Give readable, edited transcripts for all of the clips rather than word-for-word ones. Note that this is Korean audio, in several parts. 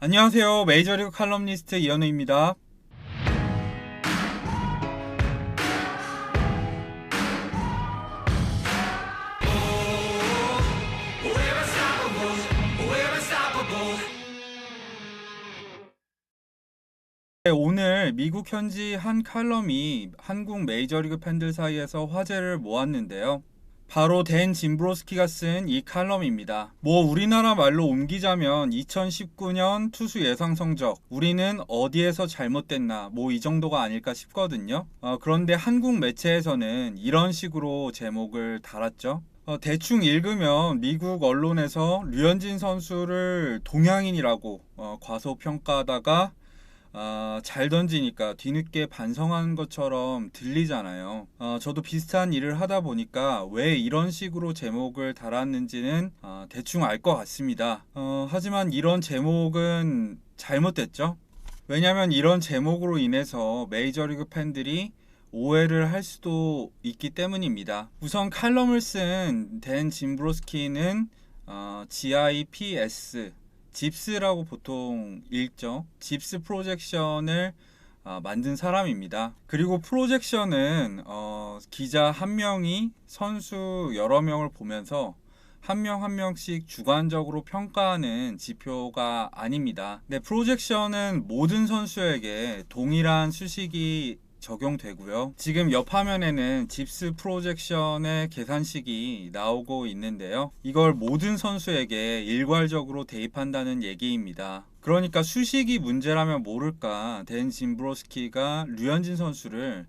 안녕하세요. 메이저리그 칼럼니스트 이현우입니다. 네, 오늘 미국 현지 한 칼럼이 한국 메이저리그 팬들 사이에서 화제를 모았는데요. 바로 댄 짐브로스키가 쓴 이 칼럼입니다. 우리나라 말로 옮기자면 2019년 투수 예상 성적, 우리는 어디에서 잘못됐나, 이 정도가 아닐까 싶거든요. 그런데 한국 매체에서는 이런 식으로 제목을 달았죠. 대충 읽으면 미국 언론에서 류현진 선수를 동양인이라고 과소평가하다가 잘 던지니까 뒤늦게 반성하는 것처럼 들리잖아요. 저도 비슷한 일을 하다 보니까 왜 이런 식으로 제목을 달았는지는 대충 알 것 같습니다. 하지만 이런 제목은 잘못됐죠. 왜냐하면 이런 제목으로 인해서 메이저리그 팬들이 오해를 할 수도 있기 때문입니다. 우선 칼럼을 쓴 댄 짐브로스키는 GIPS 집스라고 보통 읽죠. 집스 프로젝션을 만든 사람입니다. 그리고 프로젝션은 기자 한 명이 선수 여러 명을 보면서 한 명 한 명씩 주관적으로 평가하는 지표가 아닙니다. 네, 프로젝션은 모든 선수에게 동일한 수식이 적용되고요. 지금 옆 화면에는 집스 프로젝션의 계산식이 나오고 있는데요. 이걸 모든 선수에게 일괄적으로 대입한다는 얘기입니다. 그러니까 수식이 문제라면 모를까 댄 짐브로스키가 류현진 선수를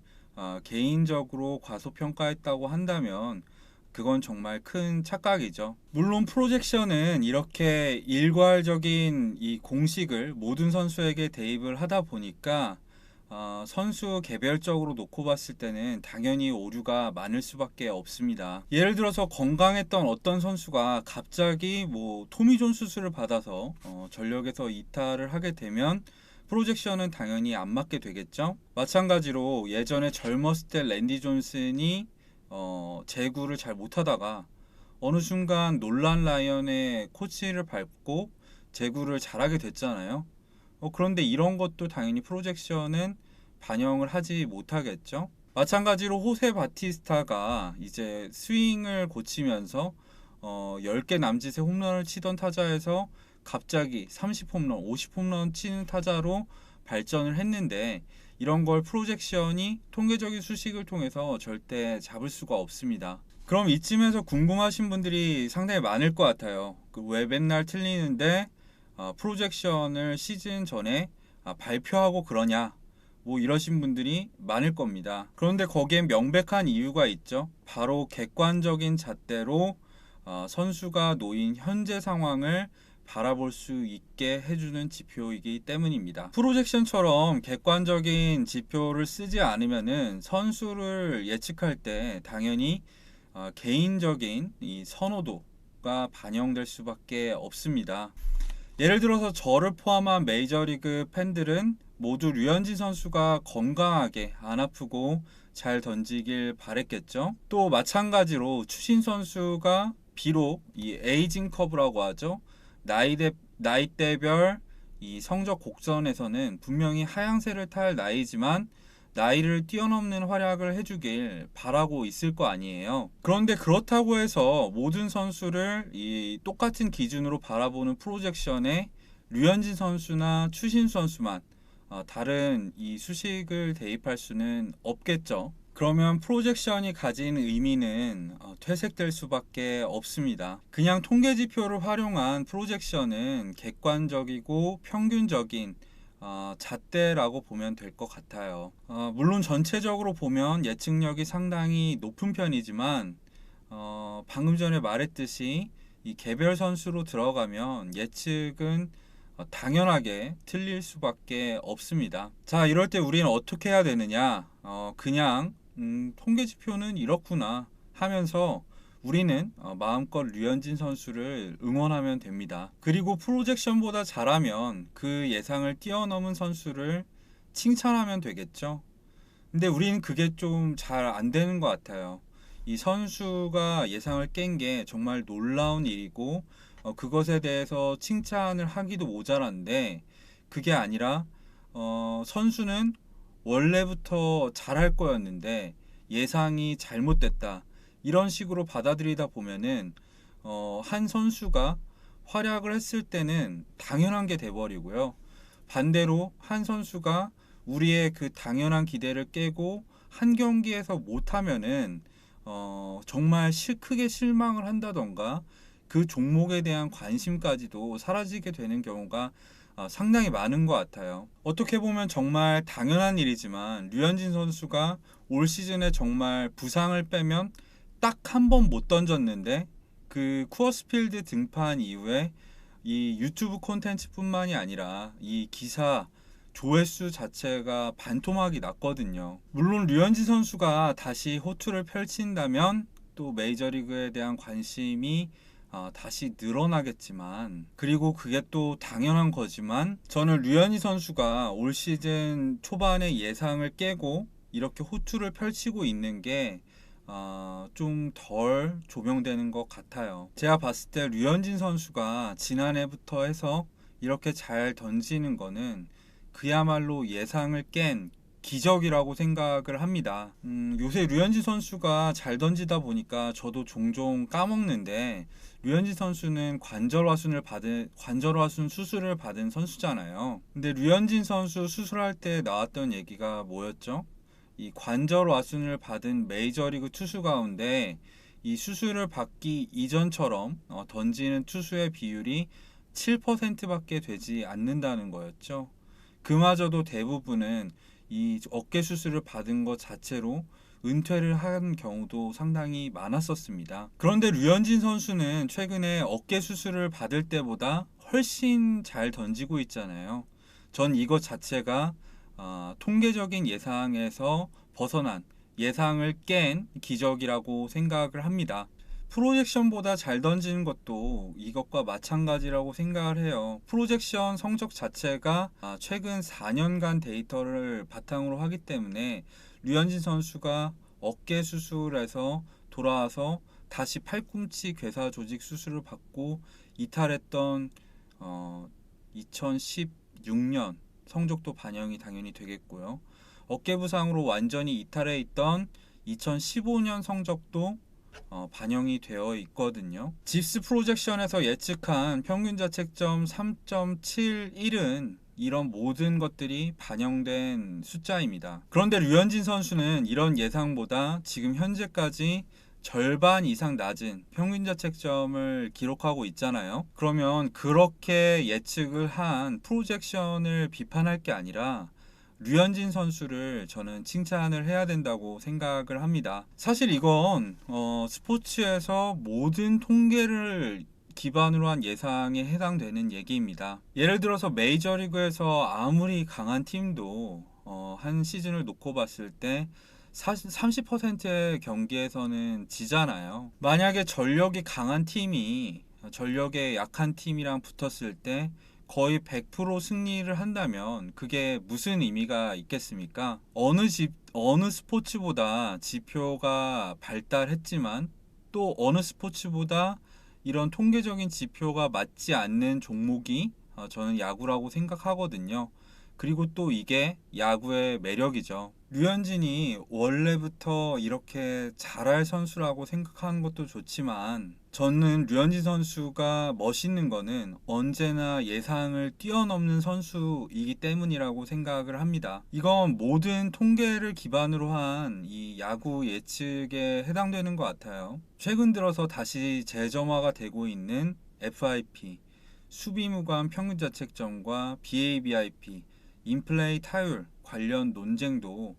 개인적으로 과소평가했다고 한다면 그건 정말 큰 착각이죠. 물론 프로젝션은 이렇게 일괄적인 이 공식을 모든 선수에게 대입을 하다 보니까 선수 개별적으로 놓고 봤을 때는 당연히 오류가 많을 수밖에 없습니다. 예를 들어서 건강했던 어떤 선수가 갑자기 토미존 수술을 받아서 전력에서 이탈을 하게 되면 프로젝션은 당연히 안 맞게 되겠죠. 마찬가지로 예전에 젊었을 때 랜디 존슨이 제구를 잘 못하다가 어느 순간 놀란 라이언의 코치를 밟고 제구를 잘하게 됐잖아요. 그런데 이런 것도 당연히 프로젝션은 반영을 하지 못하겠죠. 마찬가지로 호세 바티스타가 이제 스윙을 고치면서 10개 남짓의 홈런을 치던 타자에서 갑자기 30홈런, 50홈런 치는 타자로 발전을 했는데 이런 걸 프로젝션이 통계적인 수식을 통해서 절대 잡을 수가 없습니다. 그럼 이쯤에서 궁금하신 분들이 상당히 많을 것 같아요. 왜 맨날 틀리는데 프로젝션을 시즌 전에 발표하고 그러냐, 이러신 분들이 많을 겁니다. 그런데 거기엔 명백한 이유가 있죠. 바로 객관적인 잣대로 선수가 놓인 현재 상황을 바라볼 수 있게 해주는 지표이기 때문입니다. 프로젝션처럼 객관적인 지표를 쓰지 않으면은 선수를 예측할 때 당연히 개인적인 이 선호도가 반영될 수밖에 없습니다. 예를 들어서 저를 포함한 메이저리그 팬들은 모두 류현진 선수가 건강하게 안 아프고 잘 던지길 바랬겠죠. 또 마찬가지로 추신 선수가 비록 이 에이징 커브라고 하죠. 나이대별 이 성적 곡선에서는 분명히 하향세를 탈 나이지만 나이를 뛰어넘는 활약을 해주길 바라고 있을 거 아니에요. 그런데 그렇다고 해서 모든 선수를 이 똑같은 기준으로 바라보는 프로젝션에 류현진 선수나 추신 선수만 다른 이 수식을 대입할 수는 없겠죠. 그러면 프로젝션이 가진 의미는 퇴색될 수밖에 없습니다. 그냥 통계 지표를 활용한 프로젝션은 객관적이고 평균적인 잣대라고 보면 될 것 같아요. 물론 전체적으로 보면 예측력이 상당히 높은 편이지만 방금 전에 말했듯이 이 개별 선수로 들어가면 예측은 당연하게 틀릴 수밖에 없습니다. 자, 이럴 때 우리는 어떻게 해야 되느냐? 그냥 통계 지표는 이렇구나 하면서 우리는 마음껏 류현진 선수를 응원하면 됩니다. 그리고 프로젝션보다 잘하면 그 예상을 뛰어넘은 선수를 칭찬하면 되겠죠. 근데 우리는 그게 좀 잘 안 되는 것 같아요. 이 선수가 예상을 깬 게 정말 놀라운 일이고 그것에 대해서 칭찬을 하기도 모자란데 그게 아니라 선수는 원래부터 잘할 거였는데 예상이 잘못됐다. 이런 식으로 받아들이다 보면은 한 선수가 활약을 했을 때는 당연한 게 돼버리고요. 반대로 한 선수가 우리의 그 당연한 기대를 깨고 한 경기에서 못하면은 정말 크게 실망을 한다던가 그 종목에 대한 관심까지도 사라지게 되는 경우가 상당히 많은 것 같아요. 어떻게 보면 정말 당연한 일이지만 류현진 선수가 올 시즌에 정말 부상을 빼면 딱 한 번 못 던졌는데 그 쿠어스필드 등판 이후에 이 유튜브 콘텐츠뿐만이 아니라 이 기사 조회수 자체가 반토막이 났거든요. 물론 류현진 선수가 다시 호투를 펼친다면 또 메이저리그에 대한 관심이 다시 늘어나겠지만, 그리고 그게 또 당연한 거지만, 저는 류현진 선수가 올 시즌 초반에 예상을 깨고 이렇게 호투를 펼치고 있는 게 좀 덜 조명되는 것 같아요. 제가 봤을 때 류현진 선수가 지난해부터 해서 이렇게 잘 던지는 거는 그야말로 예상을 깬 기적이라고 생각을 합니다. 요새 류현진 선수가 잘 던지다 보니까 저도 종종 까먹는데, 류현진 선수는 관절화순 수술을 받은 선수잖아요. 근데 류현진 선수 수술할 때 나왔던 얘기가 뭐였죠? 이 관절화순을 받은 메이저리그 투수 가운데 이 수술을 받기 이전처럼 던지는 투수의 비율이 7%밖에 되지 않는다는 거였죠. 그마저도 대부분은 이 어깨 수술을 받은 것 자체로 은퇴를 한 경우도 상당히 많았었습니다. 그런데 류현진 선수는 최근에 어깨 수술을 받을 때보다 훨씬 잘 던지고 있잖아요. 전 이것 자체가 통계적인 예상에서 벗어난, 예상을 깬 기적이라고 생각을 합니다. 프로젝션보다 잘 던지는 것도 이것과 마찬가지라고 생각을 해요. 프로젝션 성적 자체가 최근 4년간 데이터를 바탕으로 하기 때문에 류현진 선수가 어깨 수술에서 돌아와서 다시 팔꿈치 괴사 조직 수술을 받고 이탈했던 2016년 성적도 반영이 당연히 되겠고요. 어깨 부상으로 완전히 이탈해 있던 2015년 성적도 반영이 되어 있거든요. 집스 프로젝션에서 예측한 평균 자책점 3.71은 이런 모든 것들이 반영된 숫자입니다. 그런데 류현진 선수는 이런 예상보다 지금 현재까지 절반 이상 낮은 평균 자책점을 기록하고 있잖아요. 그러면 그렇게 예측을 한 프로젝션을 비판할 게 아니라 류현진 선수를 저는 칭찬을 해야 된다고 생각을 합니다. 사실 이건 스포츠에서 모든 통계를 기반으로 한 예상에 해당되는 얘기입니다. 예를 들어서 메이저리그에서 아무리 강한 팀도 한 시즌을 놓고 봤을 때 30%의 경기에서는 지잖아요. 만약에 전력이 강한 팀이 전력에 약한 팀이랑 붙었을 때 거의 100% 승리를 한다면 그게 무슨 의미가 있겠습니까? 어느 스포츠보다 지표가 발달했지만 또 어느 스포츠보다 이런 통계적인 지표가 맞지 않는 종목이 저는 야구라고 생각하거든요. 그리고 또 이게 야구의 매력이죠. 류현진이 원래부터 이렇게 잘할 선수라고 생각하는 것도 좋지만, 저는 류현진 선수가 멋있는 거는 언제나 예상을 뛰어넘는 선수이기 때문이라고 생각을 합니다. 이건 모든 통계를 기반으로 한 이 야구 예측에 해당되는 것 같아요. 최근 들어서 다시 재점화가 되고 있는 FIP, 수비무관 평균자책점과 BABIP, 인플레이 타율 관련 논쟁도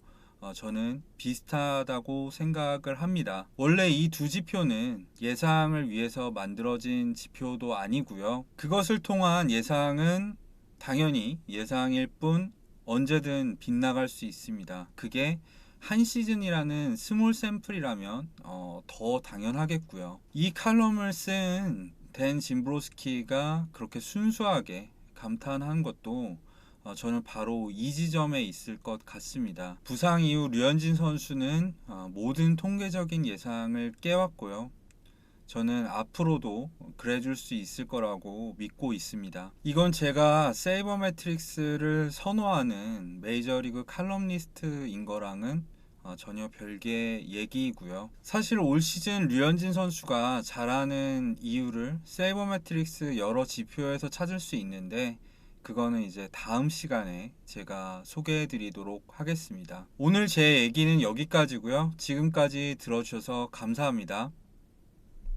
저는 비슷하다고 생각을 합니다. 원래 이 두 지표는 예상을 위해서 만들어진 지표도 아니고요. 그것을 통한 예상은 당연히 예상일 뿐 언제든 빗나갈 수 있습니다. 그게 한 시즌이라는 스몰 샘플이라면 더 당연하겠고요. 이 칼럼을 쓴 댄 짐브로스키가 그렇게 순수하게 감탄한 것도 저는 바로 이 지점에 있을 것 같습니다. 부상 이후 류현진 선수는 모든 통계적인 예상을 깨왔고요. 저는 앞으로도 그래줄 수 있을 거라고 믿고 있습니다. 이건 제가 세이버매트릭스를 선호하는 메이저리그 칼럼니스트인 거랑은 전혀 별개의 얘기이고요. 사실 올 시즌 류현진 선수가 잘하는 이유를 세이버매트릭스 여러 지표에서 찾을 수 있는데 그거는 이제 다음 시간에 제가 소개해 드리도록 하겠습니다. 오늘 제 얘기는 여기까지고요. 지금까지 들어주셔서 감사합니다.